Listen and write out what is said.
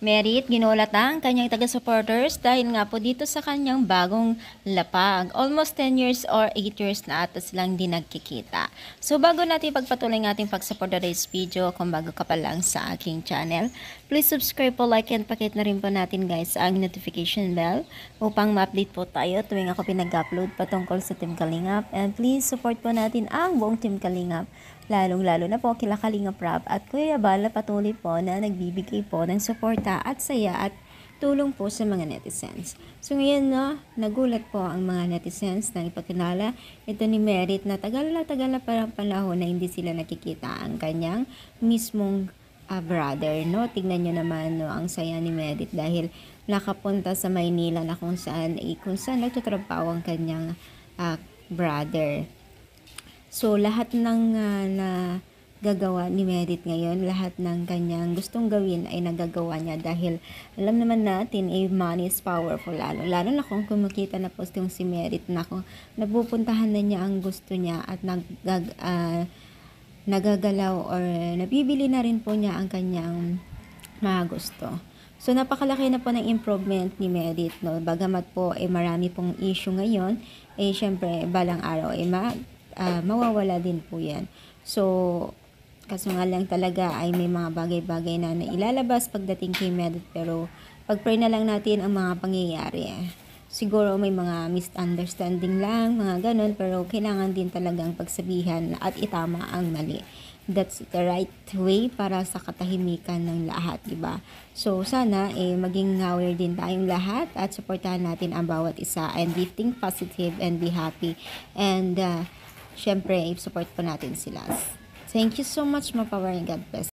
Merit, ginulat ang kanyang taga-supporters dahil nga po dito sa kanyang bagong lapag. Almost 10 years or 8 years na ata silang di nagkikita. So bago natin pagpatuloy ng ating pag-support today's video, kung bago ka pa lang sa aking channel, please subscribe po, like, and pakit na rin po natin guys ang notification bell upang ma-update po tayo tuwing ako pinag-upload patungkol sa Team Kalingap. And please support po natin ang buong Team Kalingap. Lalong-lalo na po kila Kalingap Rob at Kuya Bal na patuloy po na nagbibigay po ng suporta at saya at tulong po sa mga netizens. So ngayon nagulat po ang mga netizens na ipakilala ito ni Merit na tagal na parang panahon na hindi sila nakikita ang kanyang mismong brother. Tignan nyo naman ang saya ni Merit dahil nakapunta sa Maynila na kung saan nagtatrabaho ang kanyang brother. So, lahat ng nagagawa ni Merit ngayon, lahat ng kanyang gustong gawin ay nagagawa niya dahil alam naman natin, money is powerful lalo na kung kumikita na po yung si Merit na kung napupuntahan na niya ang gusto niya at nagagalaw or nabibili na rin po niya ang kanyang mga gusto. So, napakalaki na po ng improvement ni Merit, Bagamat po marami pong issue ngayon, syempre, balang araw mawawala din po yan. So, kaso nga lang talaga ay may mga bagay-bagay na ilalabas pagdating kay Merit, pero pag-pray na lang natin ang mga pangyayari. Siguro may mga misunderstanding lang, mga ganun, pero kailangan din talagang pagsabihan at itama ang mali. That's the right way para sa katahimikan ng lahat, diba? So, sana maging aware din tayong lahat at supportahan natin ang bawat isa and be think positive and be happy. And, syempre, i-support po natin sila. Thank you so much, mga power, and God bless.